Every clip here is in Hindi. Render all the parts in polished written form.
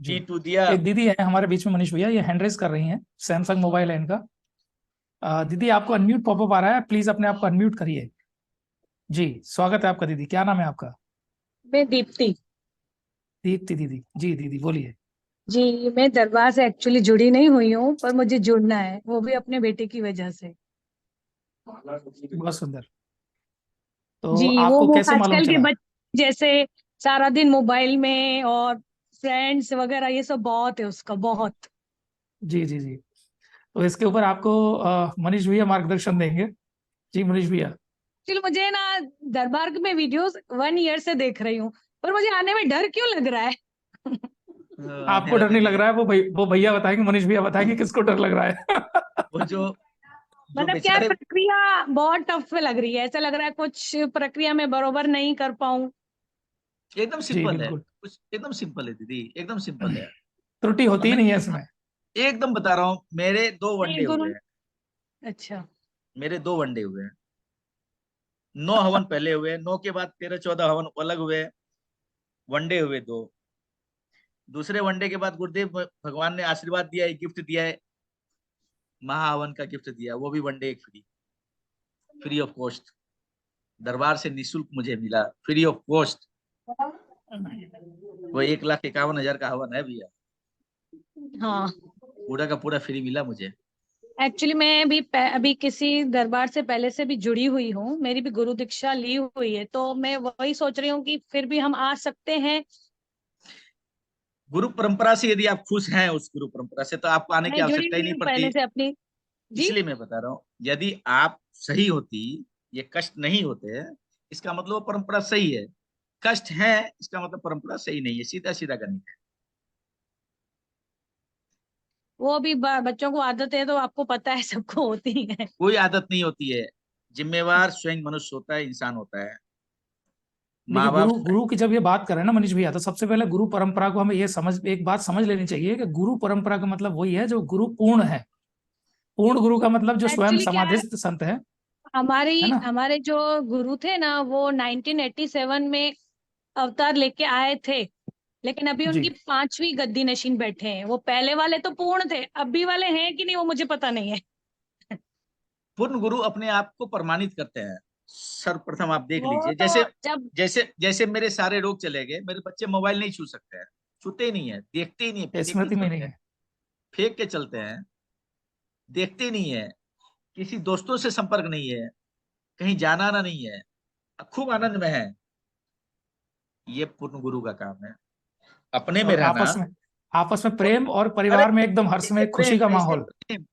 जी। टू दिया। एक दीदी है हमारे बीच में, मनीष भैया, ये हैंड रेज कर रही हैं। सैमसंग मोबाइल है इनका। दीदी आपको अनम्यूट पॉपअप आ रहा है, प्लीज अपने आप को अनम्यूट करिए। जी, स्वागत है आपका दीदी। क्या नाम है आपका? मैं दीप्ति। दीप्ति दीदी। जी दीदी बोलिए। जी, मैं दरबार से एक्चुअली जुड़ी नहीं हुई हूँ, पर मुझे जुड़ना है, वो भी अपने बेटे की वजह से। बहुत सुंदर। तो जी, आपको वो कैसे मालूम आजकल के चला? बच्चे जैसे सारा दिन मोबाइल में, और फ्रेंड्स वगैरह ये सब बहुत है उसका, बहुत। जी जी जी। तो इसके ऊपर आपको मनीष भैया मार्गदर्शन देंगे। जी मनीष भैया। एक्चुअली मुझे ना दरबार में वीडियोस 1 ईयर से देख रही हूँ, पर मुझे आने में डर क्यों लग रहा है? आपको डर नहीं लग रहा है? वो भैया बताएंगे, मनीष भैया बताएंगे किसको डर लग रहा है। वो जो मतलब क्या है, बेचारे प्रक्रिया बहुत टफ लग रही है, ऐसा लग रहा है कुछ प्रक्रिया में बरोबर नहीं कर पाऊं। एकदम जी सिंपल है, बिल्कुल। कुछ एकदम सिंपल है दीदी, एकदम सिंपल है। त्रुटि होती ही मैं नहीं है इसमें। एकदम बता रहा हूँ, मेरे 2 वनडे नहीं हुए गुरु। हैं। अच्छा। मेरे 2 वनडे हुए हैं। 9 हवन पहले हुए, 9 के बाद 13-14 हवन अलग हुए। वनडे हुए 2। दूसरे वनडे के बाद गुरुदेव भगवान ने आशीर्वाद दिया है, गिफ्ट दिया है, महाहवन का गिफ्ट दिया, वो भी वनडे एक फ्री, फ्री ऑफ कॉस्ट। दरबार से निशुल्क मुझे मिला, फ्री ऑफ कॉस्ट। वो 1,51,000 का हवन है भैया, हाँ, पूरा का पूरा फ्री मिला मुझे। एक्चुअली मैं भी अभी किसी दरबार से पहले से भी जुड़ी हुई हूँ, मेरी भी गुरु दीक्षा ली हुई है, तो मैं वही सोच रही हूँ कि फिर भी हम आ सकते हैं। गुरु परंपरा से यदि आप खुश हैं, उस गुरु परंपरा से, तो आपको आने की मैं जुड़ी आवश्यकता ही हुई नहीं हूँ पड़ती। पहले से अपनी। जी। इसलिए मैं बता रहा हूँ, यदि आप सही होती, ये कष्ट नहीं होते, इसका मतलब वो परंपरा सही है। कष्ट है, इसका मतलब परंपरा सही नहीं है। सीधा सीधा गणित है। वो भी बच्चों को आदत है, तो आपको पता है सबको होती है। कोई आदत नहीं होती है। जिम्मेवार स्वयं मनुष्य होता है, इंसान होता है। देखिए, माँ बाप। गुरु गुरु की जब ये बात करें ना मनीष भैया, तो सबसे पहले गुरु परंपरा को हमें ये एक बात समझ लेनी चाहिए कि गुरु परंपरा का मतलब वही है जो गुरु पूर्ण है। पूर्ण गुरु का मतलब जो स्वयं एक्चुअली क्या है, समाधिस्थ संत है हमारी ना? हमारे जो गुरु थे ना, वो 1987 में अवतार लेके आए थे, लेकिन अभी जी। उनकी 5वीं गद्दी नशीन बैठे हैं। वो पहले वाले तो पूर्ण थे, अभी वाले हैं कि नहीं वो मुझे पता नहीं है। पूर्ण गुरु अपने आप को प्रमाणित करते हैं। सर्वप्रथम आप देख वो लीजिए, तो जैसे जब जैसे जैसे मेरे सारे रोग चले गए, मेरे बच्चे मोबाइल नहीं छू सकते हैं, छूते ही नहीं है, देखते ही नहीं है, फेंक के स्मृति में नहीं चलते हैं। है। फेंक के चलते हैं, देखते ही नहीं है। किसी दोस्तों से संपर्क नहीं है, कहीं जाना आना नहीं है, खूब आनंद में है। ये पूर्ण गुरु का काम है, अपने में और रहना। आपस में और प्रेम, और अरे परिवार में एकदम हर्ष ऐसे में खुशी प्रेम, का ऐसे माहौल। प्रेम,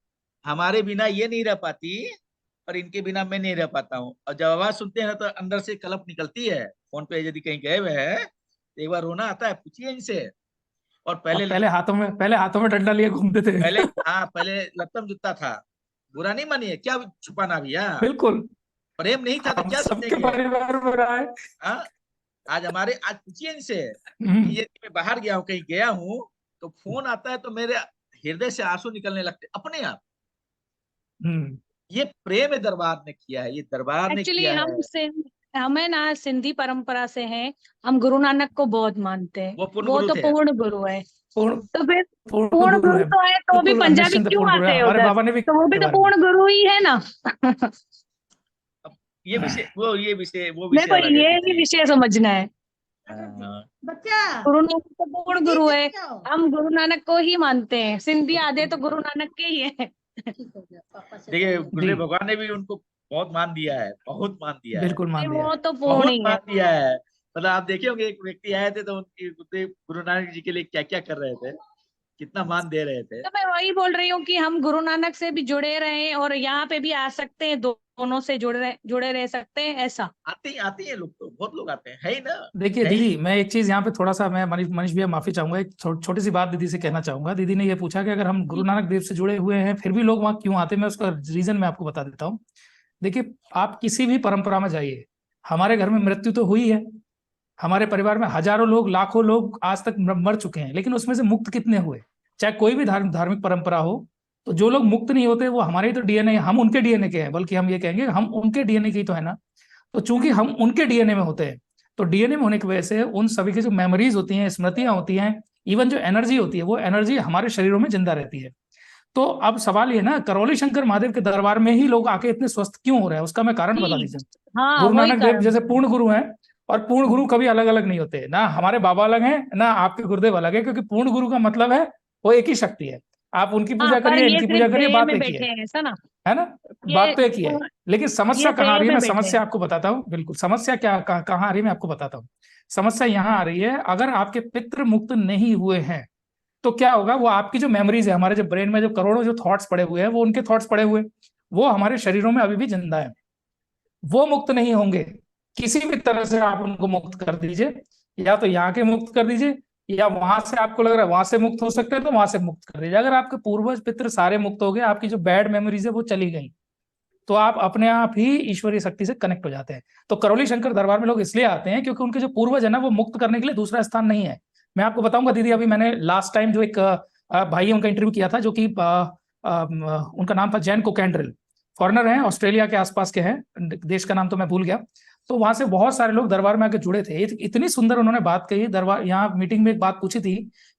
हमारे बिना ये नहीं रह पाती, और इनके बिना मैं नहीं रह पाता हूँ। और जब आवाज सुनते हैं तो अंदर से कलप निकलती है। फोन पे यदि कहीं गए हुए हैं तो एक बार रोना आता है, पूछिए इनसे। और और पहले हाथों में डंडा लिए घूमते थे। पहले, हाँ, पहले लत्तम जूता था। बुरा नहीं मानिए, क्या छुपाना भैया। बिल्कुल। प्रेम नहीं था तो हम क्या सबके समझेंगे। परिवार में रहा है। हाँ, आज पूछिए इनसे कि हम्म। यदि मैं बाहर गया हूँ, कहीं गया हूँ, तो फोन आता है तो मेरे हृदय से आंसू निकलने लगते अपने आप। हम्म। ये प्रेम है, दरबार ने किया है, ये दरबार ने एक्चुअली किया है। हमें ना सिंधी परंपरा से हैं, हम गुरु नानक को बहुत मानते हैं। वो पूर्ण वो गुरु तो थे। पूर्ण गुरु है। पूर्ण तो फिर पूर्ण पूर्ण गुरु गुरु है, तो है, तो भी बिल्कुल पंजाबी निश्चिंत क्यों पूर्ण गुरु है। आते हैं हमारे उधर? बाबा ने भी तो वो भी के तो बारे में। पूर्ण गुरु ही है ना। अब वो मेरे विषय को अलग है ये ही दीदी। विषय समझना है। हाँ, गुरु नानक तो पूर्ण गुरु है, हम गुरु नानक को ही मानते हैं। सिंधी आधे तो गुरु नानक के ही है। देखिए जी गुरुदेव भगवान ने भी उनको बहुत मान दिया है, बहुत मान दिया है, बिल्कुल मान दिया वो है। तो पूर्ण बहुत ही मान है। दिया है। मतलब आप देखे होंगे, एक व्यक्ति आए थे तो उनकी गुरुदेव गुरु नानक जी के लिए क्या क्या कर रहे थे, कितना मान दे रहे थे। तो मैं वही बोल रही हूँ कि हम गुरु नानक से भी जुड़े रहे, और यहाँ पे भी आ सकते हैं, दोनों से जुड़े रह सकते हैं, ऐसा। आते हैं लोग, तो बहुत लोग आते हैं, है ही ना। देखिए है ही। दीदी, मैं एक चीज यहाँ पे थोड़ा सा, मैं मनीष मनीष भैया माफी चाहूंगा, एक छोटी सी बात दीदी से कहना चाहूंगा। दीदी ने ये पूछा कि अगर हम गुरु जी। नानक देव से जुड़े हुए हैं फिर भी लोग वहाँ क्यों आते हैं, मैं उसका रीजन मैं आपको बता देता हूँ। देखिए, आप किसी भी परंपरा में जाइए, हमारे घर में मृत्यु तो हुई है, हमारे परिवार में हजारों लोग, लाखों लोग आज तक मर चुके हैं, लेकिन उसमें से मुक्त कितने हुए? चाहे कोई भी धार्मिक परंपरा हो, तो जो लोग मुक्त नहीं होते वो हमारे ही तो डीएनए, हम उनके डीएनए के हैं, बल्कि हम ये कहेंगे हम उनके डीएनए की तो है ना। तो चूंकि हम उनके डीएनए में होते हैं, तो डीएनए में होने की वजह से उन सभी की जो मेमोरीज होती हैं, स्मृतियां होती हैं, इवन जो एनर्जी होती है वो एनर्जी हमारे शरीरों में जिंदा रहती है। तो अब सवाल ये ना, करौली शंकर महादेव के दरबार में ही लोग आके इतने स्वस्थ क्यों हो रहे हैं, उसका मैं कारण बता दीजिए। हाँ, गुरु वही नानक देव कारण जैसे है। पूर्ण गुरु हैं, और पूर्ण गुरु कभी अलग अलग नहीं होते, ना हमारे बाबा अलग हैं ना आपके गुरुदेव अलग है, क्योंकि पूर्ण गुरु का मतलब है वो एक ही शक्ति है। आप उनकी हाँ, पूजा पर करिए, ये इनकी सिर्फ पूजा करिए, देह बात में एक ही बैठे हैं, ऐसा ना। है ना, ये बात तो एक ही है। लेकिन समस्या ये कहाँ आ देह रही है, में मैं बैठे समस्या हैं। आपको बताता हूँ, बिल्कुल समस्या कहाँ आ रही है मैं आपको बताता हूँ। समस्या यहाँ आ रही है, अगर आपके पितृ मुक्त नहीं हुए हैं तो क्या होगा, वो आपकी जो मेमोरीज है, हमारे जो ब्रेन में जो करोड़ों जो थॉट्स पड़े हुए हैं, वो उनके थॉट्स पड़े हुए, वो हमारे शरीरों में अभी भी जिंदा है, वो मुक्त नहीं होंगे। किसी भी तरह से आप उनको मुक्त कर दीजिए, या तो यहाँ के मुक्त कर दीजिए, या वहां से आपको लग रहा है वहां से मुक्त हो सकते हैं तो वहां से मुक्त कर दीजिए। अगर आपके पूर्वज पितृ सारे मुक्त हो गए, आपकी जो बैड मेमोरीज है वो चली गई, तो आप अपने आप ही ईश्वरीय शक्ति से कनेक्ट हो जाते हैं। तो करौली शंकर दरबार में लोग इसलिए आते हैं क्योंकि उनके जो पूर्वज है ना, वो मुक्त करने के लिए दूसरा स्थान नहीं है। मैं आपको बताऊंगा दीदी, अभी मैंने लास्ट टाइम जो एक भाई है उनका इंटरव्यू किया था, जो कि उनका नाम था जैन कोकेंड्रिल, फॉरेनर हैं, ऑस्ट्रेलिया के आसपास के हैं, देश का नाम तो मैं भूल गया। तो वहां से बहुत सारे लोग दरबार में आके जुड़े थे, इतनी सुंदर उन्होंने बात कही दरबार, यहाँ मीटिंग में एक बात पूछी थी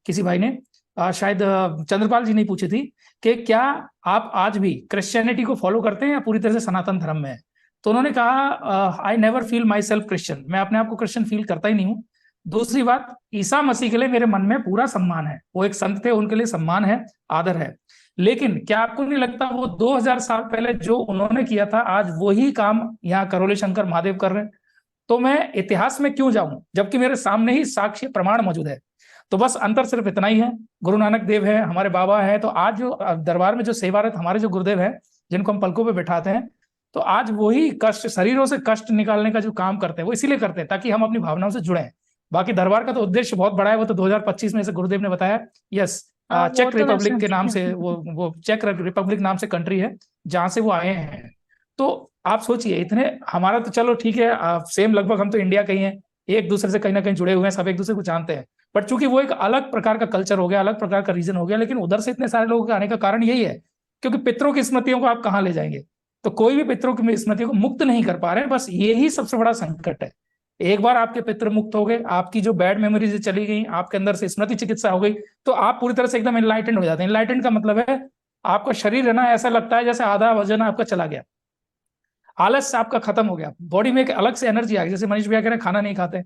किसी भाई ने, शायद चंद्रपाल जी ने पूछी थी, कि क्या आप आज भी क्रिश्चियनिटी को फॉलो करते हैं या पूरी तरह से सनातन धर्म में है। तो उन्होंने कहा, I never feel my self Christian, मैं अपने आप को क्रिश्चियन फील करता ही नहीं हूँ। दूसरी बात, ईसा मसीह के लिए मेरे मन में पूरा सम्मान है, वो एक संत थे, उनके लिए सम्मान है, आदर है। लेकिन क्या आपको नहीं लगता वो 2000 साल पहले जो उन्होंने किया था, आज वही काम यहाँ करौली शंकर महादेव कर रहे हैं। तो मैं इतिहास में क्यों जाऊं जबकि मेरे सामने ही साक्ष्य प्रमाण मौजूद है। तो बस अंतर सिर्फ इतना ही है, गुरु नानक देव है, हमारे बाबा है, तो आज जो दरबार में जो सेवारत हमारे जो गुरुदेव हैं, जिनको हम पलकों पे बैठाते हैं, तो आज वही कष्ट, शरीरों से कष्ट निकालने का जो काम करते हैं वो इसीलिए करते हैं ताकि हम अपनी भावनाओं से जुड़े। बाकी दरबार का तो उद्देश्य बहुत बड़ा है, वो तो 2025 में से गुरुदेव ने बताया। यस, हाँ, चेक वो तो मैं रिपब्लिक के नाम समझी। से, वो चेक रिपब्लिक नाम से कंट्री है जहां से वो आए हैं। तो आप सोचिए, इतने, हमारा तो चलो ठीक है, सेम लगभग हम तो इंडिया के ही हैं, एक दूसरे से कहीं ना कहीं जुड़े हुए हैं, सब एक दूसरे को जानते हैं, बट चूंकि वो एक अलग प्रकार का कल्चर हो गया, अलग प्रकार का रीजन हो गया। लेकिन उधर से इतने सारे लोगों के आने का कारण यही है, क्योंकि पितरों की स्मृतियों को आप कहाँ ले जाएंगे, तो कोई भी पितरों की स्मृतियों को मुक्त नहीं कर पा रहे हैं, बस यही सबसे बड़ा संकट है। एक बार आपके पितृ मुक्त हो गए, आपकी जो बैड मेमोरीज चली गई, आपके अंदर से स्मृति चिकित्सा हो गई, तो आप पूरी तरह से एकदम इनलाइटेंड हो जाते हैं। इनलाइटेंड का मतलब है आपका शरीर है ना, ऐसा लगता है जैसे आधा वजन आपका चला गया, आलस आपका खत्म हो गया, बॉडी में एक अलग से एनर्जी आ गई। जैसे मनीष भैया कह रहे हैं खाना नहीं खाते,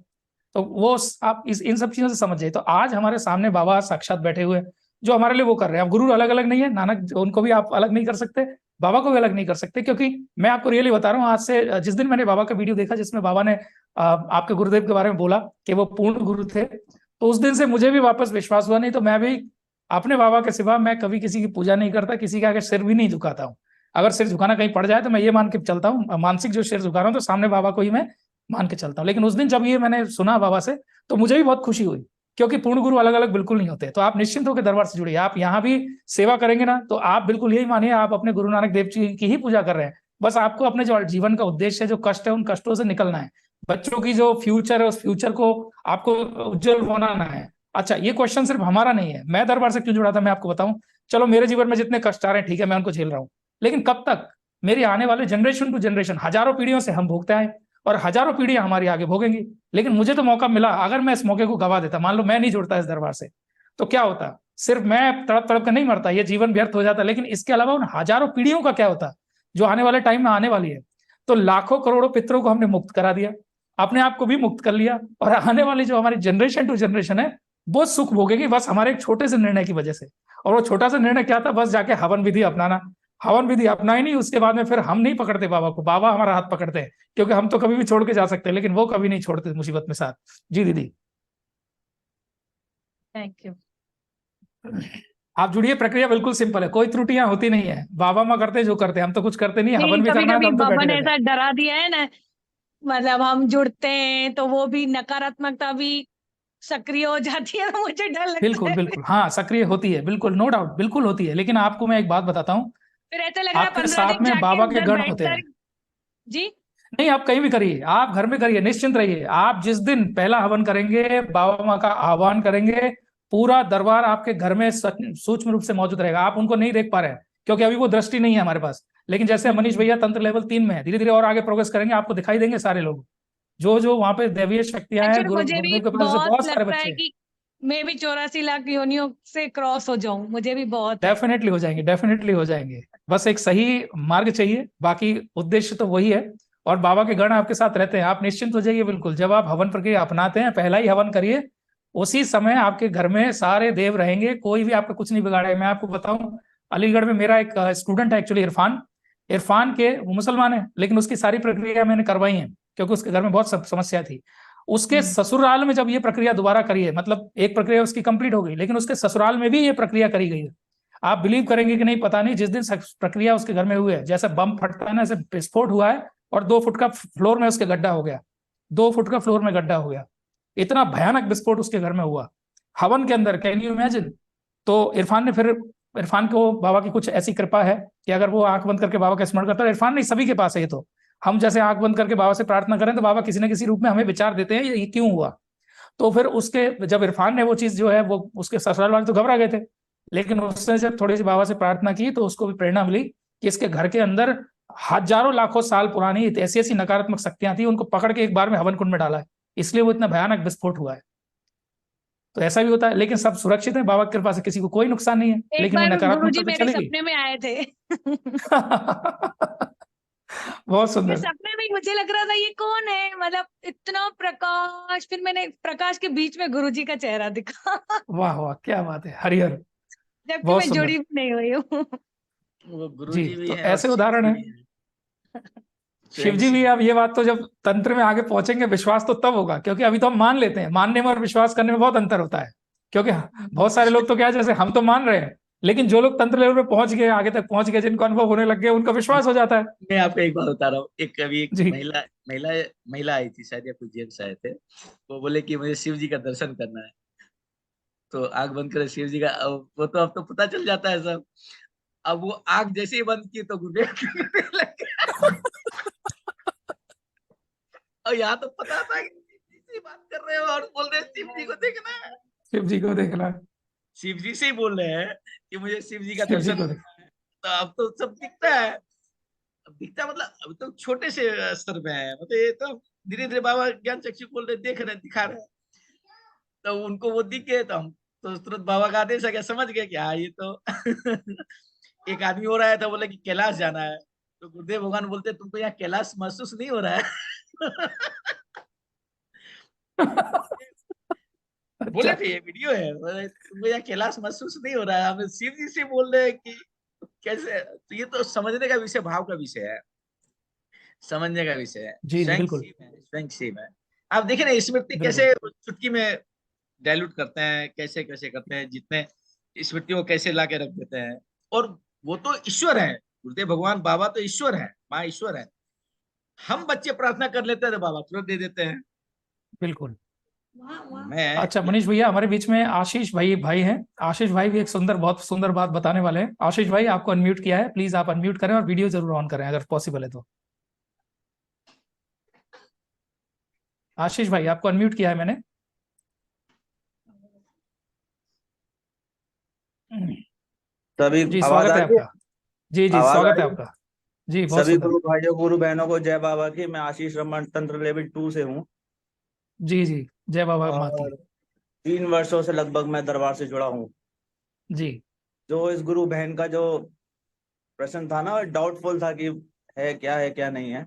तो वो आप इन सब चीजों से समझ जाइए। तो आज हमारे सामने बाबा साक्षात बैठे हुए, जो हमारे लिए वो कर रहे हैं। अब गुरु अलग अलग नहीं है, नानक उनको भी आप अलग नहीं कर सकते, बाबा को भी अलग नहीं कर सकते, क्योंकि मैं आपको रियली बता रहा हूँ, आज से जिस दिन मैंने बाबा का वीडियो देखा जिसमें बाबा ने आपके गुरुदेव के बारे में बोला कि वो पूर्ण गुरु थे, तो उस दिन से मुझे भी वापस विश्वास हुआ। नहीं तो मैं भी अपने बाबा के सिवा मैं कभी किसी की पूजा नहीं करता, किसी के आगे सिर भी नहीं झुकाता हूँ। अगर सिर झुकाना कहीं पड़ जाए तो मैं ये मान के चलता हूँ, मानसिक जो सिर झुका रहा हूँ तो सामने बाबा को ही मैं मान के चलता हूँ। लेकिन उस दिन जब ये मैंने सुना बाबा से, तो मुझे भी बहुत खुशी हुई, क्योंकि पूर्ण गुरु अलग अलग बिल्कुल नहीं होते। तो आप निश्चिंत होकर दरबार से जुड़िए, आप यहाँ भी सेवा करेंगे ना, तो आप बिल्कुल यही मानिए आप अपने गुरु नानक देव जी की ही पूजा कर रहे हैं। बस आपको अपने जो जीवन का उद्देश्य है, जो कष्ट है, उन कष्टों से निकलना है, बच्चों की जो फ्यूचर है उस फ्यूचर को आपको उज्जवल बनाना है। अच्छा, ये क्वेश्चन सिर्फ हमारा नहीं है, मैं दरबार से क्यों जुड़ा था मैं आपको बताऊं। चलो मेरे जीवन में जितने कष्ट आ रहे हैं ठीक है, मैं उनको झेल रहा हूँ, लेकिन कब तक, मेरी आने वाले जनरेशन टू जनरेशन, हजारों पीढ़ियों से हम भोगते आए और हजारों पीढ़ियां हमारी आगे भोगेंगी। लेकिन मुझे तो मौका मिला, अगर मैं इस मौके को गवा देता, मान लो मैं नहीं जुड़ता इस दरबार से, तो क्या होता, सिर्फ मैं तड़प तड़प कर नहीं मरता, ये जीवन व्यर्थ हो जाता, लेकिन इसके अलावा उन हजारों पीढ़ियों का क्या होता जो आने वाले टाइम में आने वाली है। तो लाखों करोड़ों पितरों को हमने मुक्त करा दिया, अपने आप को भी मुक्त कर लिया, और आने वाली जो हमारी जनरेशन टू जनरेशन है वो सुख भोगेगी बस हमारे एक छोटे से निर्णय की वजह से। और वो छोटा सा निर्णय क्या था, बस जाके हवन विधि अपनाना। हवन विधि अपना ही नहीं, उसके बाद में फिर हम नहीं पकड़ते बाबा को, बाबा हमारा हाथ पकड़ते हैं, क्योंकि हम तो कभी भी छोड़ के जा सकते हैं, लेकिन वो कभी नहीं छोड़ते मुसीबत में साथ। जी दीदी, थैंक यू। आप जुड़िए, प्रक्रिया बिल्कुल सिंपल है, कोई त्रुटियां होती नहीं है, बाबा माँ करते जो करते, हम तो कुछ करते नहीं। हवन भी कभी करना है तो कभी हम तो बाबा बैठे ने रहते हैं। ऐसा डरा दिया है ना, मतलब हम जुड़ते हैं तो वो भी नकारात्मकता भी सक्रिय हो जाती है, तो मुझे डर लगता बिल्कुल है। बिल्कुल, हाँ सक्रिय होती है, बिल्कुल नो डाउट, बिल्कुल होती है। लेकिन आपको मैं एक बात बताता हूँ, फिर ऐसा लग रहा है आपके 15 साथ दिन में जाके बाबा के उधर गण होते बैठकर। हैं। जी। नहीं, आप कहीं भी करिए, आप घर में करिए, निश्चिंत रहिए। आप जिस दिन पहला हवन करेंगे, बाबा माँ का आह्वान करेंगे, पूरा दरबार आपके घर में सूक्ष्म रूप से मौजूद रहेगा। आप उनको नहीं देख पा रहे हैं क्योंकि अभी वो दृष्टि नहीं है हमारे पास, लेकिन जैसे मनीष भैया तंत्र लेवल 3 में है, धीरे धीरे और आगे प्रोग्रेस करेंगे, आपको दिखाई देंगे सारे लोग, जो जो वहां पे दैवीय शक्तियां हैं। एक्चुअली मुझे भी गुरुदेव के पास जैसे बहुत बहुत सारे लगता बच्चे है हैं। कि मैं भी 84 लाख योनियों से क्रॉस हो जाऊं, मुझे भी बहुत है। डेफिनेटली हो जाएंगे, डेफिनेटली हो जाएंगे। बस एक सही मार्ग चाहिए, बाकी उद्देश्य तो वही है। और बाबा के गण आपके साथ रहते हैं, आप निश्चिंत हो जाइए बिल्कुल। जब आप हवन प्रक्रिया अपनाते हैं, पहला ही हवन करिए, उसी समय आपके घर में सारे देव रहेंगे, कोई भी आपका कुछ नहीं बिगाड़ेगा। मैं आपको बताऊं, अलीगढ़ में मेरा एक स्टूडेंट है एक्चुअली, इरफान। इरफान के, वो मुसलमान है, लेकिन उसकी सारी प्रक्रिया मैंने करवाई है, क्योंकि उसके घर में बहुत समस्या थी। उसके ससुराल में जब ये प्रक्रिया दोबारा करी है, मतलब एक प्रक्रिया उसकी कंप्लीट हो गई, लेकिन उसके ससुराल में भी ये प्रक्रिया करी गई है। आप बिलीव करेंगे कि नहीं पता नहीं, जिस दिन प्रक्रिया उसके घर में हुई है, जैसे बम फटता है ना, ऐसे विस्फोट हुआ है, और 2 फुट का फ्लोर में उसके गड्ढा हो गया, 2 फुट का फ्लोर में गड्ढा हो गया। इतना भयानक विस्फोट उसके घर में हुआ हवन के अंदर, कैन यू इमेजिन। तो इरफान ने फिर, इरफान को बाबा की कुछ ऐसी कृपा है कि अगर वो आंख बंद करके बाबा का स्मरण करता है, इरफान नहीं सभी के पास है ये, तो हम जैसे आंख बंद करके बाबा से प्रार्थना करें तो बाबा किसी न किसी रूप में हमें विचार देते हैं ये क्यों हुआ। तो फिर उसके, जब इरफान ने वो चीज जो है, वो उसके ससुराल वाले तो घबरा गए थे, लेकिन उसने जब थोड़ी सी बाबा से प्रार्थना की तो उसको भी प्रेरणा मिली कि इसके घर के अंदर हजारों लाखों साल पुरानी ऐसी ऐसी नकारात्मक शक्तियां थी, उनको पकड़ के एक बार में हवन कुंड में डाला है, इसलिए वो इतना भयानक विस्फोट हुआ है। तो ऐसा भी होता है, लेकिन सब सुरक्षित है बाबा की कृपा से, किसी को कोई नुकसान नहीं है, एक लेकिन वो बार गुरुजी नकारात्मकता तो मेरे चलेगी। सपने में आए थे। बहुत मेरे सुंदर। सपने में मुझे लग रहा था ये कौन है, मतलब इतना प्रकाश, फिर मैंने प्रकाश के बीच में गुरुजी का चेहरा दिखा। वाह वाह, क्या बात है, हरिहर। जबकि बहुत मैं सुंदर। जुड़ी भी नहीं हुई हूँ। वो गुरु जी, जी भी तो हैं और ऐसे शिव उदाहरण जी है। भी हैं। शिव स्वयं जी भी। शिव। अब ये बात तो जब तंत्र में आगे पहुंचेंगे, विश्वास तो तब होगा, क्योंकि अभी तो हम मान लेते हैं, मानने में और विश्वास करने में बहुत अंतर होता है। क्योंकि बहुत सारे लोग तो क्या है, जैसे हम तो मान रहे हैं, लेकिन जो लोग तंत्र लेवल पे पहुंच गए, आगे तक पहुंच गए, जिनको अनुभव होने लग गया, उनका विश्वास हो जाता है। मैं आपको एक बात बता रहा हूँ। एक कभी एक जी। महिला महिला महिला आई थी शायद, या कुछ जेंट्स आए थे। वो बोले कि मुझे शिव जी का दर्शन करना है। तो आंख बंद करे शिव जी का, वो तो अब तो पता चल जाता है सब। अब वो आंख जैसे ही बंद की तो गुर्दे गिरने लग गए। और यहाँ तो पता था कि शिव जी से बात कर रहे हो और बोल रहे हैं शिव जी को देखना है। शिव जी को देखना। शिव जी से ही बोल रहे हैं कि मुझे शिव जी का शिव जी दर्शन को देख। करना है। तो अब तो सब दिखता है। अब दिखता मतलब अब तो छोटे से स्तर पे है, मतलब ये तो धीरे धीरे बाबा ज्ञान चक्षु खोल रहे, देख रहे, दिखा रहे हैं। तो उनको वो दिख गए, तो हम तो तुरंत बाबा का आदेश आ गया, समझ गए कि हाँ ये तो एक आदमी हो रहा है, तो बोले कि कैलाश जाना है। तो गुरुदेव भगवान बोलते तुमको यहाँ कैलाश महसूस नहीं हो रहा है। बोले अच्छा। थे, ये वीडियो है, बोले तुमको यहाँ कैलाश महसूस नहीं हो रहा है, हमें शिव जी से बोल रहे हैं कि कैसे। तो ये तो समझने का विषय, भाव का विषय है, समझने का विषय है। जी जी स्वयं बिल्कुल। शिव है, स्वयं शिव है। आप देखें ना स्मृति बिल्कुल। कैसे चुटकी में डाइल्यूट करते हैं, कैसे कैसे करते हैं, जितने स्मृति को कैसे ला के रख देते हैं। और वो तो ईश्वर है, गुरुदेव भगवान बाबा तो ईश्वर है, माँ ईश्वर है। हम बच्चे प्रार्थना कर लेते हैं तो बाबा तुरंत दे देते हैं। बिल्कुल। मैं अच्छा मनीष भैया, हमारे बीच में आशीष भाई भाई हैं। आशीष भाई भी एक सुंदर, बहुत सुंदर बात बताने वाले हैं। आशीष भाई, आपको अनम्यूट किया है, प्लीज आप अनम्यूट करें और वीडियो जरूर ऑन करें अगर पॉसिबल है तो। आशीष भाई, आपको अनम्यूट किया है मैंने। सभी जी आवाज स्वागत आ है रही है? आपका। जी जी आवाज आ स्वागत है रही है? आपका। जी बहुत सभी सुंदर। गुरु भाइयों गुरु बहनों को जय बाबा की। मैं आशीष रमन तंत्र लेवल 2 से हूँ। जी जी। जय बाबा माँ की। और 3 वर्षों से लगभग मैं दरबार से जुड़ा हूँ। जी जो इस गुरु बहन का जो प्रश्न था ना, डाउटफुल था कि है क्या नहीं है।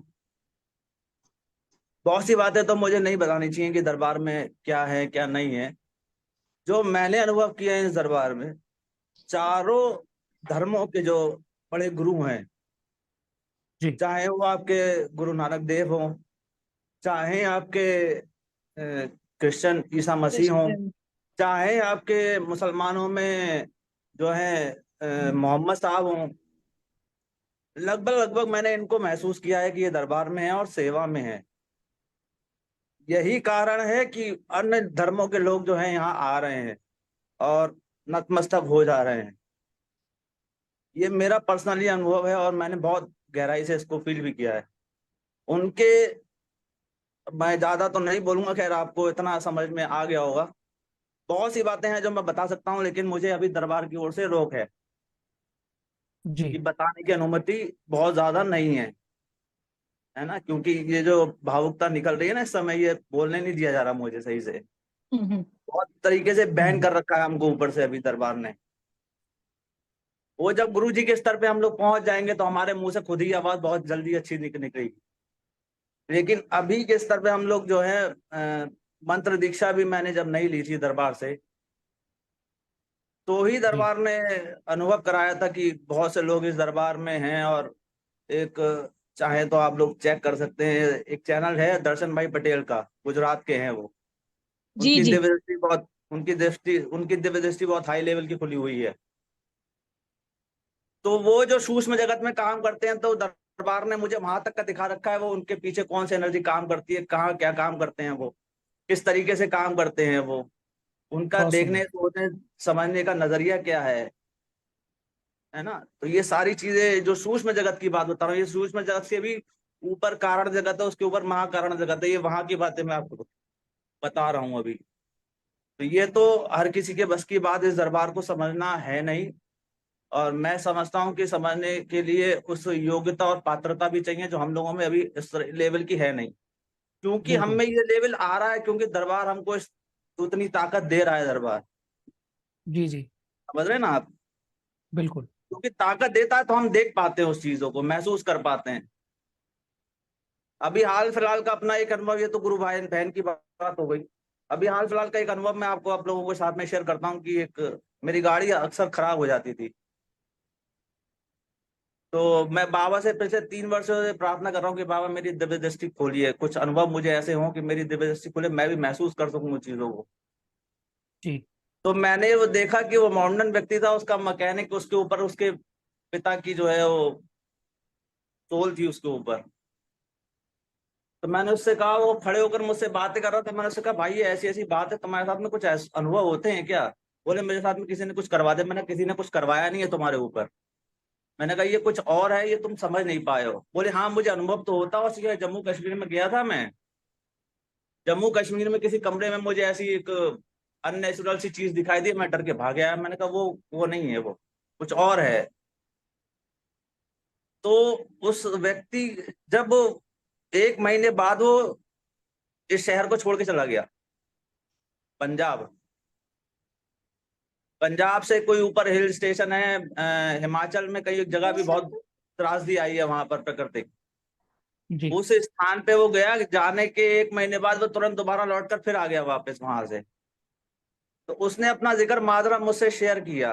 बहुत सी बातें तो मुझे नहीं बतानी चाहिए कि दरबार में क्या है क्या नहीं है। जो मैंने अनुभव किया है इस दरबार में, चारों धर्मों के जो बड़े गुरु हैं, जी चाहे वो आपके गुरु नानक देव हों, चाहे आपके क्रिश्चियन ईसा मसीह हों, क्रिश्चियन। चाहे आपके मुसलमानों में जो है मोहम्मद साहब हों, लगभग लगभग मैंने इनको महसूस किया है कि ये दरबार में है और सेवा में है। यही कारण है कि अन्य धर्मों के लोग जो हैं यहाँ आ रहे हैं और नतमस्तक हो जा रहे हैं। ये मेरा पर्सनली अनुभव है और मैंने बहुत गहराई से इसको फील भी किया है। उनके, मैं ज्यादा तो नहीं बोलूंगा, खैर आपको इतना समझ में आ गया होगा। बहुत सी बातें हैं जो मैं बता सकता हूँ, लेकिन मुझे अभी दरबार की ओर से रोक है जी। कि बताने की अनुमति बहुत ज्यादा नहीं है ना, क्योंकि ये जो भावुकता निकल रही है ना इस समय, ये बोलने नहीं दिया जा रहा मुझे सही से। बहुत तरीके से बैन कर रखा है हमको ऊपर से अभी दरबार ने। वो जब गुरु जी के स्तर पे हम लोग पहुंच जाएंगे तो हमारे मुंह से खुद ही आवाज बहुत जल्दी अच्छी निकलेगी। लेकिन अभी के स्तर पे हम लोग जो है मंत्र दीक्षा भी मैंने जब नहीं ली थी दरबार से, तो ही जी दरबार ने अनुभव कराया था कि बहुत से लोग इस दरबार में हैं। और एक, चाहे तो आप लोग चेक कर सकते हैं, एक चैनल है दर्शन भाई पटेल का, गुजरात के हैं वो। जी जी। उनकी दिव्य दृष्टि बहुत हाई लेवल की खुली हुई है। तो वो जो सूक्ष्म जगत में काम करते हैं, तो दरबार ने मुझे वहां तक का दिखा रखा है, वो उनके पीछे कौन सी एनर्जी काम करती है, कहाँ क्या काम करते हैं, वो किस तरीके से काम करते हैं, वो उनका बहुत देखने सुंदर। सोचने समझने का नजरिया क्या है ना। तो ये सारी चीजें जो सूक्ष्म जगत की बात बता रहा हूँ, ये सूक्ष्म जगत से भी ऊपर कारण जगत है, उसके ऊपर महाकारण जगत है, ये वहां की बातें मैं आपको बता रहा हूँ अभी। तो ये तो हर किसी के बस की बात इस दरबार को समझना है नहीं। और मैं समझता हूँ कि समझने के लिए उस योग्यता और पात्रता भी चाहिए, जो हम लोगों में अभी इस लेवल की है नहीं। क्योंकि हम बिल्कुल। में ये लेवल आ रहा है, क्योंकि दरबार हमको उतनी ताकत दे रहा है दरबार। जी जी। समझ रहे हैं ना आप? बिल्कुल। क्योंकि ताकत देता है तो हम देख पाते हैं, उस चीजों को महसूस कर पाते हैं। अभी हाल फिलहाल का अपना एक अनुभव, ये तो गुरु भाई बहन की बात हो गई। अभी हाल फिलहाल का एक अनुभव मैं आपको आप लोगों के साथ में शेयर करता हूँ कि एक, मेरी गाड़ी अक्सर खराब हो जाती थी। तो मैं बाबा से पिछले 3 वर्षों से प्रार्थना कर रहा हूँ कि बाबा मेरी दिव्य दृष्टि खोलिए, कुछ अनुभव मुझे ऐसे हों कि मेरी दिव्य दृष्टि खोले, मैं भी महसूस कर सकूं उन चीजों को। जी तो मैंने वो देखा कि वो मॉडर्न व्यक्ति था, उसका मैकेनिक, उसके ऊपर उसके पिता की जो है वो तोल थी उसके ऊपर। तो मैंने उससे कहा, वो खड़े होकर मुझसे बातें कर रहा था, मैंने उससे कहा भाई ये ऐसी ऐसी बात है, तुम्हारे साथ में कुछ ऐसे अनुभव होते हैं क्या? बोले मेरे साथ में किसी ने कुछ करवा दिया। मैंने, किसी ने कुछ करवाया नहीं है तुम्हारे ऊपर। मैंने कहा ये कुछ और है, ये तुम समझ नहीं पाए हो। बोले हाँ मुझे अनुभव तो होता है। और जम्मू कश्मीर में गया था मैं, जम्मू कश्मीर में किसी कमरे में मुझे ऐसी एक अननेचुरल सी चीज दिखाई दी, मैं डर के भाग गया। मैंने कहा वो नहीं है, वो कुछ और है। तो उस व्यक्ति, जब 1 महीने बाद वो इस शहर को छोड़ के चला गया, पंजाब। पंजाब से कोई ऊपर हिल स्टेशन है, हिमाचल में कई जगह भी बहुत त्रासदी आई है वहां पर प्राकृतिक। जी। उस स्थान पे वो गया, जाने के 1 महीने बाद वो तुरंत दोबारा लौट कर फिर आ गया वापस वहां से। तो उसने अपना जिक्र माजरा मुझसे शेयर किया।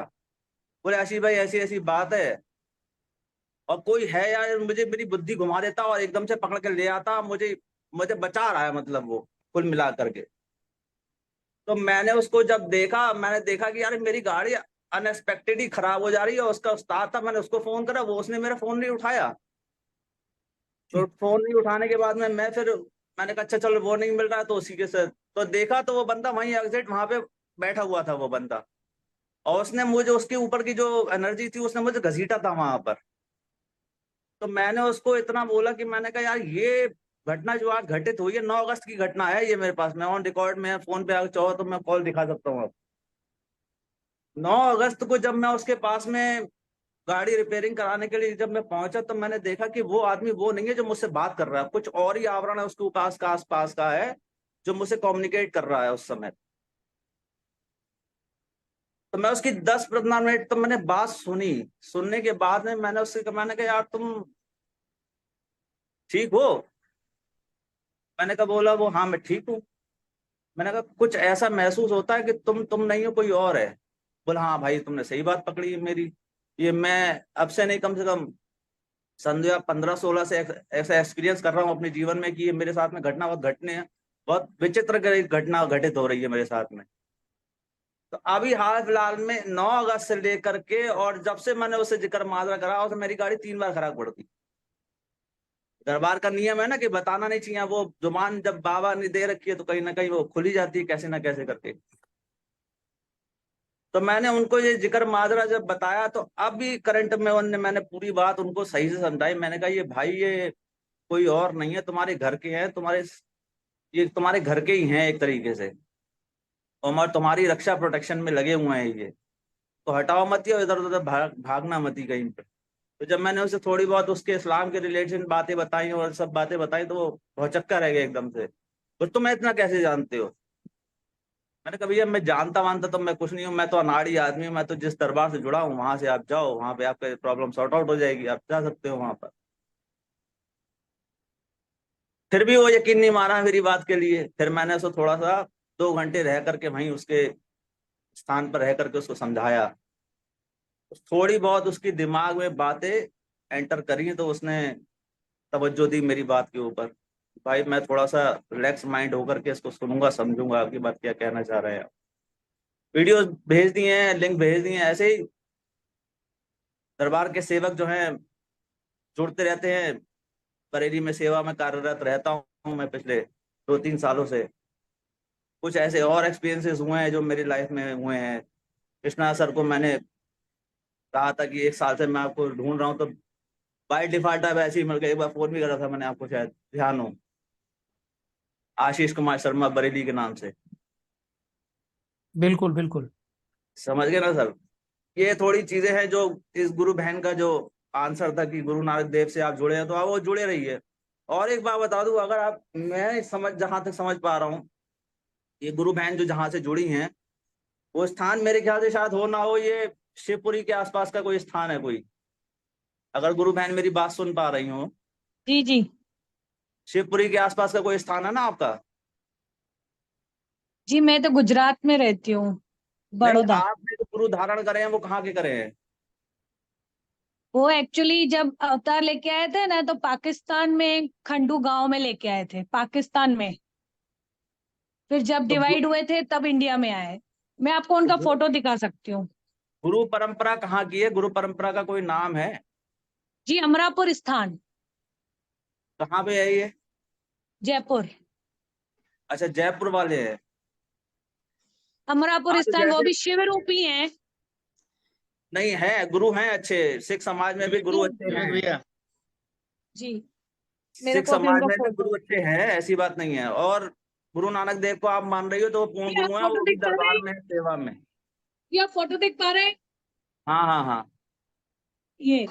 बोले आशीष भाई ऐसी ऐसी बात है, और कोई है यार, मुझे मेरी बुद्धि घुमा देता और एकदम से पकड़ के ले आता, मुझे मुझे बचा रहा है, मतलब वो कुल मिला करके। तो मैंने उसको जब देखा, मैंने देखा कि यार मेरी गाड़ी अनएक्सपेक्टेड ही खराब हो जा रही है। उसका उस्ताद था, मैंने उसको फोन करा, वो उसने मेरा फोन नहीं उठाया। तो जी फोन नहीं उठाने के बाद में मैंने कहा अच्छा चलो वो नहीं मिल रहा है तो उसी के साथ तो देखा, तो वो बंदा वहीं एग्जिट वहां पे बैठा हुआ था वो बंदा। और उसने मुझे, उसके ऊपर की जो एनर्जी थी, उसने मुझे घसीटा था वहां पर। तो मैंने उसको इतना बोला कि मैंने कहा यार ये घटना जो आज घटित हुई है, 9 अगस्त की घटना है ये, मेरे पास में ऑन रिकॉर्ड में फोन पे, अगर चाहो तो मैं कॉल दिखा सकता हूँ। 9 अगस्त को जब मैं उसके पास में गाड़ी रिपेयरिंग कराने के लिए जब मैं पहुंचा, तो मैंने देखा कि वो आदमी वो नहीं है जो मुझसे बात कर रहा है, कुछ और ही आवरण है उसके पास का, आस पास का है, जो मुझसे कम्युनिकेट कर रहा है उस समय। तो मैं उसकी 10-15 मिनट तो मैंने बात सुनी। सुनने के बाद में मैंने कहा यार तुम ठीक हो? मैंने कहा, बोला वो हाँ मैं ठीक हूँ। मैंने कहा कुछ ऐसा महसूस होता है कि तुम नहीं हो, कोई और है? बोला हाँ भाई तुमने सही बात पकड़ी है मेरी। ये मैं अब से नहीं, कम से कम सन 2015-16 से ऐसा एक्सपीरियंस कर रहा हूँ अपने जीवन में कि ये मेरे साथ में घटना बहुत घटने हैं, बहुत विचित्र घटना घटित हो रही है मेरे साथ में। तो अभी हाल फिलहाल में 9 अगस्त से लेकर के, और जब से मैंने उसे जिक्र माजरा करा, और मेरी गाड़ी 3 बार खराब पड़ती। दरबार का नियम है ना कि बताना नहीं चाहिए, वो जुबान जब बाबा ने दे रखी है तो कहीं ना कहीं वो खुली जाती है, कैसे ना कैसे करके। तो मैंने उनको ये जिक्र माजरा जब बताया, तो अब भी करंट में मैंने पूरी बात उनको सही से समझाई। मैंने कहा ये भाई ये कोई और नहीं है, तुम्हारे घर के हैं, ये तुम्हारे घर के ही हैं एक तरीके से, और तुम्हारी रक्षा प्रोटेक्शन में लगे हुए हैं ये। तो हटाओ मत, या इधर उधर भागना मत ही कहीं पे। तो जब मैंने उसे थोड़ी बहुत उसके इस्लाम के रिलेटेड बातें बताई और सब बातें बताई, तो वो भौचक्का रह गया एकदम से। तो तुम इतना कैसे जानते हो? मैंने कहा भैया मैं जानता वानता तो मैं कुछ नहीं हूँ, मैं तो अनाड़ी आदमी हूँ, मैं तो जिस दरबार से जुड़ा हूँ वहां से आप जाओ, वहां पे आपका प्रॉब्लम सॉर्ट आउट हो जाएगी, आप जा सकते हो वहां पर। फिर भी वो यकीन नहीं माना मेरी बात के लिए। फिर मैंने उसको थोड़ा सा 2 घंटे रह करके वहीं उसके स्थान पर रह करके उसको समझाया, थोड़ी बहुत उसकी दिमाग में बातें एंटर करी तो उसने तवज्जो दी मेरी बात के ऊपर। भाई मैं थोड़ा सा रिलैक्स माइंड होकर के इसको सुनूंगा, समझूंगा आपकी बात क्या कहना चाह रहे हैं। वीडियोस भेज दिए हैं, लिंक भेज दिए हैं, ऐसे ही दरबार के सेवक जो हैं जुड़ते रहते हैं। बरेली में सेवा में कार्यरत रहता हूँ मैं पिछले 2-3 सालों से। कुछ ऐसे और एक्सपीरियंसेस हुए हैं जो मेरी लाइफ में हुए हैं। कृष्णा सर को मैंने कहा था कि 1 साल से मैं आपको ढूंढ रहा हूँ, तो बाय डिफॉल्ट आप ऐसे ही मिल गए। एक बार फोन भी करा था मैंने आपको, शायद ध्यान हो, आशीष कुमार शर्मा बरेली के नाम से। बिल्कुल बिल्कुल। समझ गए ना सर। ये थोड़ी चीजें हैं जो इस गुरु बहन का जो आंसर था कि गुरु नानक देव से आप जुड़े हैं, तो आप वो जुड़े रहिए। और एक बात बता दूं, अगर आप, मैं समझ जहां तक समझ पा रहा हूँ, ये गुरु बहन जो जहां से जुड़ी हैं, वो स्थान मेरे ख्याल से शायद हो ना हो, ये शिवपुरी के आसपास का कोई स्थान है कोई, अगर गुरु बहन मेरी बात सुन पा रही हो। जी जी शिवपुरी के आसपास का कोई स्थान है ना आपका? जी, मैं तो गुजरात में रहती हूँ, नहीं, बड़ौदा। आपने जो गुरु धारण करे हैं वो कहाँ के करे हैं? वो एक्चुअली जब अवतार लेके आए थे ना, तो पाकिस्तान में खंडू गांव में लेके आए थे, पाकिस्तान में। फिर जब तो डिवाइड हुए थे तब इंडिया में आए। मैं आपको उनका गुरु फोटो दिखा सकती हूँ। गुरु परंपरा कहाँ की है? गुरु परंपरा का कोई नाम है? जी, अमरापुर स्थान, कहाँ पे है ये? जयपुर। अच्छा, जयपुर वाले हैं। अमरापुर हाँ तो स्थान, वो जैसे, भी शिव रूपी हैं। नहीं है, गुरु हैं अच्छे, सिख समाज में भी गुरु अच्छे विवेक हैं। भैया, जी, मेरे सिख को अभी समाज उनका में भी फोटो। गुरु अच्छे हैं, ऐसी बात नहीं है। और गुरु नानक देव को आप मान रही हो तो वो पूर्ण ये आप गुरु हैं, फोटो वो भी देख पा रहे दरबार हैं? में है, सेवा में। ये आप फोटो देख पा रहे हैं? हाँ हाँ हाँ। ये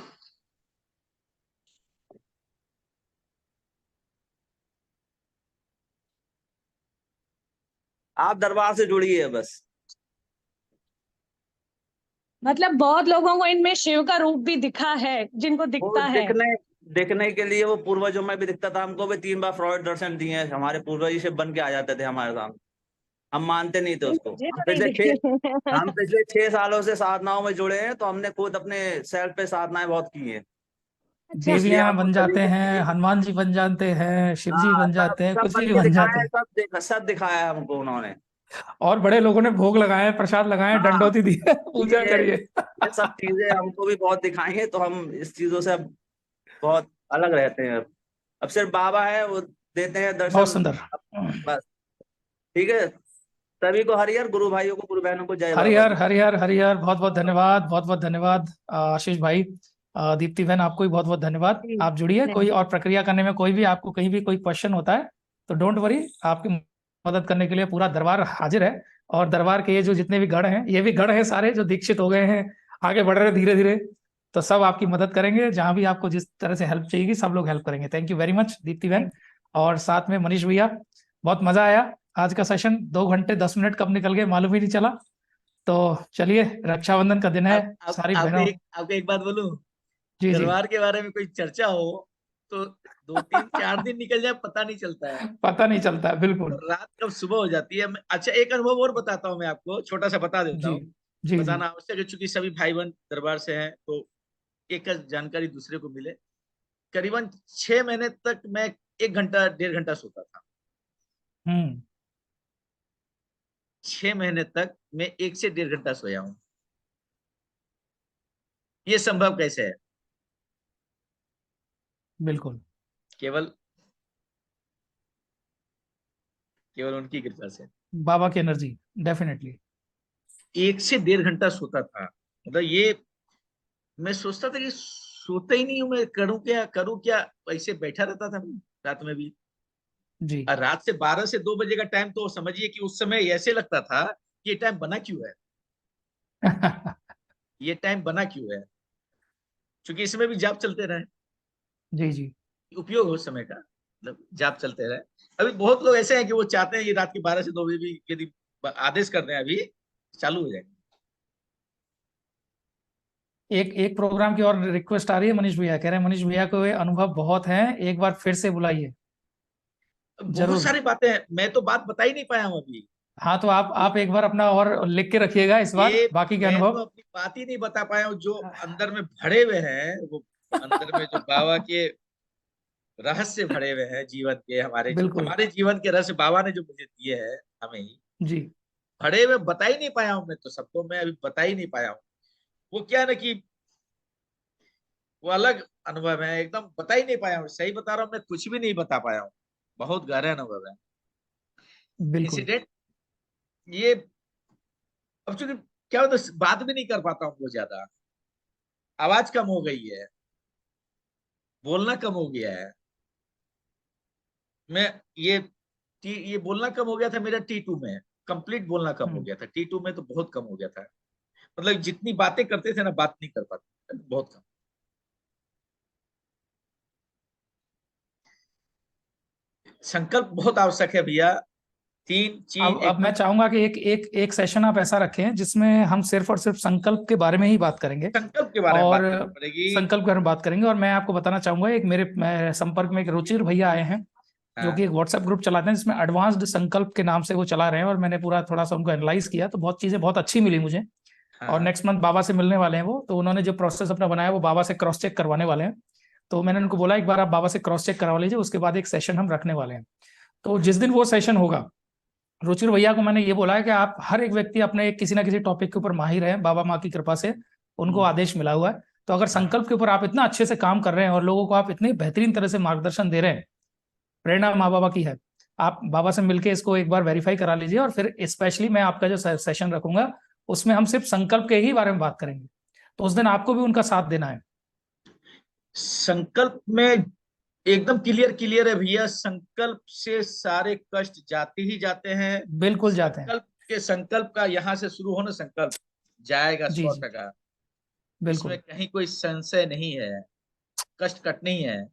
आप दरबार से जुड़िए बस। मतलब बहुत लोगों को इनमें शिव का रूप भी दिखा है, जिनको वो दिखता है। दिखने के लिए वो पूर्वजों में भी दिखता था। हमको भी 3 बार फ्रॉड दर्शन दिए हैं, हमारे पूर्वज ही शिव बन के आ जाते थे हमारे सामने। हम मानते नहीं थे नहीं, उसको। मुझे तो नहीं दिखे। हम पिछले 6 सालों से साधनाओं में जुड़े हैं, तो हमने खुद अपने सेल्फ पे साधनाएं बहुत की हैं। अच्छा। इसलिए देवियां हमको बन सभी जाते हैं, कुछ, हनुमान जी बन जाते हैं, शिव जी हाँ बन सब जाते हैं, सब कुछ बन भी के बन दिखाया जाते है, हैं। सब दिखाया है हमको उन्होंने। और बड़े लोगों ने भोग लगाए, प्रसाद लगाए, हाँ, दंडोती दी है, पूजा ये करिए। ये सब चीजें हमको भी बहुत दिखाई हैं, तो हम इस चीजों से अब बहुत अलग रहते हैं। अब सिर्फ बाबा है, वो देते हैं बहुत दर्शन। सुंदर। बस, ठीक है। सभी को हरिहर, गुरु भाइयों को, गुरु बहनों को जय बाबा हरिहर की। हरिहर हरिहर, बहुत बहुत धन्यवाद, बहुत बहुत धन्यवाद आशीष भाई। दीप्ति बहन, आपको भी बहुत बहुत धन्यवाद। जी, आप जुड़िए, कोई धन्यवाद। और प्रक्रिया करने में कोई भी आपको कहीं भी कोई क्वेश्चन होता है तो डोंट वरी, आपकी मदद करने के लिए पूरा दरबार हाजिर है। और दरबार के ये जो जितने भी गढ़ हैं, ये भी गढ़ हैं सारे जो दीक्षित हो गए हैं, आगे बढ़ रहे हैं धीरे धीरे, तो सब आपकी मदद करेंगे। जहां भी आपको जिस तरह से हेल्प चाहिए सब लोग हेल्प करेंगे। Thank you very much Deepti बहन। और साथ में मनीष भैया, बहुत मजा आया आज का सेशन। 2 घंटे 10 मिनट कब निकल गए मालूम ही नहीं चला। तो चलिए, रक्षाबंधन का दिन है, अब सारी बहनों। आपको एक बात बोलूं, जी जी। दरबार के बारे में कोई चर्चा हो तो 2-3-4 दिन निकल जाए पता नहीं चलता है। पता नहीं चलता है, बिल्कुल। रात कब सुबह हो जाती है। अच्छा, एक अनुभव और बताता हूँ मैं आपको, छोटा सा बता देता जी हूँ। जी जी। बताना आवश्यक है, चूंकि सभी भाई बहन दरबार से हैं, तो एक का जानकारी दूसरे को मिले। करीबन 6 महीने तक मैं 1 घंटा 1.5 घंटा सोता था। हम्म। 6 महीने तक मैं 1 से 1.5 घंटा सोया हूँ। ये संभव कैसे है? बिल्कुल। केवल केवल उनकी कृपा से। बाबा की एनर्जी, डेफिनेटली। 1 से 1.5 घंटा सोता था। मतलब ये, मैं सोचता था कि सोता ही नहीं हूं, मैं करूं क्या, ऐसे बैठा रहता था मैं रात में भी। जी। और रात से 12 से 2 बजे का टाइम, तो समझिए कि उस समय ऐसे लगता था कि ये टाइम बना क्यों है, ये टाइम बना क्यों है। क्योंकि इसमें भी जाप चलते रहे, जी जी। उपयोग हो समय का, मतलब जाप चलते रहे। अभी बहुत लोग ऐसे हैं कि वो चाहते हैं कि रात के 12 से 2 बजे भी यदि आदेश कर रहे हैं, अभी चालू हो जाएंगे। एक प्रोग्राम की और रिक्वेस्ट आ रही है, मनीष भैया कह रहे हैं मनीष भैया को ये अनुभव बहुत है, एक बार फिर से बुलाइए। बहुत जरूर। सारी बातें हैं, मैं तो बात बता ही नहीं पाया हूँ अभी। हाँ तो आप एक बार अपना और लिख के रखिएगा इस बार ये बाकी के मैं तो अनुभव। अपनी बात ही नहीं बता पाया हूँ, जो अंदर में भरे हुए हैं, वो अंदर में जो बाबा के रहस्य भरे हुए हैं जीवन के, बिल्कुल हमारे जीवन के रहस्य बाबा ने जो मुझे दिए हैं, हमें ही जी। भरे हुए बता ही नहीं पाया हूँ मैं तो, सबको मैं अभी बता ही नहीं पाया हूँ। वो क्या है ना कि वो अलग अनुभव है, एकदम बता ही नहीं पाया हूँ, सही बता रहा हूँ, मैं कुछ भी नहीं बता पाया हूँ। बहुत गहरा अनुभव है। बिल्कुल इंसिडेंट ये, अब चूंकि क्या होता है, बात भी नहीं कर पाता हूँ बहुत ज्यादा, आवाज कम हो गई है, बोलना कम हो गया है। मैं ये ये बोलना कम हो गया था मेरा T2 में, कंप्लीट बोलना कम हो गया था। T2 में तो बहुत कम हो गया था, मतलब जितनी बातें करते थे ना, बात नहीं कर पाते, बहुत कम। संकल्प बहुत आवश्यक है भैया, तीन चीज अब मैं एकदम। चाहूंगा कि एक सेशन आप ऐसा रखें जिसमें हम सिर्फ और सिर्फ संकल्प के बारे में ही बात करेंगे, संकल्प के बारे में और बात करनी पड़ेगी। संकल्प के बारे में बात करेंगे। और मैं आपको बताना चाहूंगा, एक मेरे संपर्क में एक रुचिर भैया आए हैं जो कि हाँ एक व्हाट्सएप ग्रुप चलाते हैं जिसमें एडवांस्ड संकल्प के नाम से वो चला रहे हैं, और मैंने पूरा थोड़ा सा उनको एनालाइज किया तो बहुत चीजें बहुत अच्छी मिली मुझे। और हाँ नेक्स्ट मंथ बाबा से मिलने वाले हैं वो, तो उन्होंने जो प्रोसेस अपना बनाया वो बाबा से क्रॉस चेक करवाने वाले हैं। तो मैंने उनको बोला एक बार आप बाबा से क्रॉस चेक करवा लीजिए, उसके बाद एक सेशन हम रखने वाले हैं। तो जिस दिन वो सेशन होगा, रुचिर भैया को मैंने ये बोला है कि आप हर एक व्यक्ति अपने किसी ना किसी टॉपिक के ऊपर माहिर है, बाबा माँ की कृपा से उनको आदेश मिला हुआ है। तो अगर हाँ संकल्प के ऊपर आप इतना अच्छे से काम कर रहे हैं और लोगों को आप इतनी बेहतरीन तरह से मार्गदर्शन दे रहे हैं, प्रेरणा माँ बाबा की है। आप बाबा से मिलके इसको एक बार वेरीफाई करा लीजिए, और फिर स्पेशली मैं आपका जो सेशन रखूंगा उसमें हम सिर्फ संकल्प के ही बारे में बात करेंगे। तो उस दिन आपको भी उनका साथ देना है। संकल्प में एकदम क्लियर क्लियर है भैया, संकल्प से सारे कष्ट जाते ही जाते हैं। बिल्कुल जाते हैं। संकल्प का यहाँ से शुरू होना, संकल्प जाएगा जी जी 100%। इसमें बिल्कुल। कहीं कोई संशय नहीं है। कष्ट कटने ही है,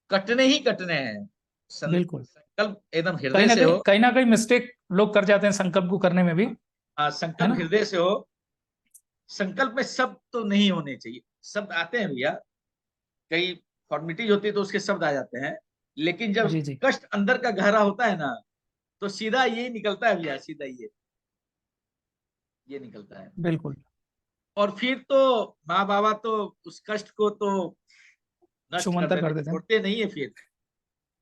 कटने ही कटने हैं। बिल्कुल। संकल्प एकदम हृदय से हो। कहीं ना कहीं मिस्टेक लोग कर जाते हैं संकल्प को करने में भी, हाँ, है संकल्प ना। हृदय से हो। संकल्प में शब्द तो नहीं होने चाहिए, शब्द आते हैं भैया, कई फॉर्मेलिटीज होती है तो उसके शब्द आ जाते हैं, लेकिन जब जी जी कष्ट अंदर का गहरा होता है ना, तो सीधा यही निकलता है भैया, सीधा ये निकलता है। बिल्कुल। और फिर तो माँ बाबा तो उस कष्ट को तो नष्ट कर छूमंतर देते, कर देते हैं, छोड़ते नहीं है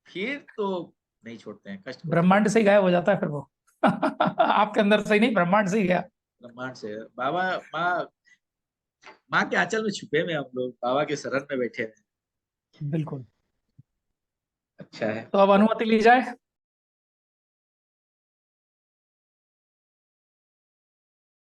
फिर तो नहीं छोड़ते हैं कष्ट को, तो ब्रह्मांड से ही गायब हो जाता है फिर वो आपके अंदर से ही नहीं, ब्रह्मांड से ही गया। ब्रह्मांड से बाबा, माँ माँ के आंचल में छुपे हुए हम लोग, बाबा के शरण में बैठे हैं। बिल्कुल। अच्छा है। तो अब अनुमति ली जाए।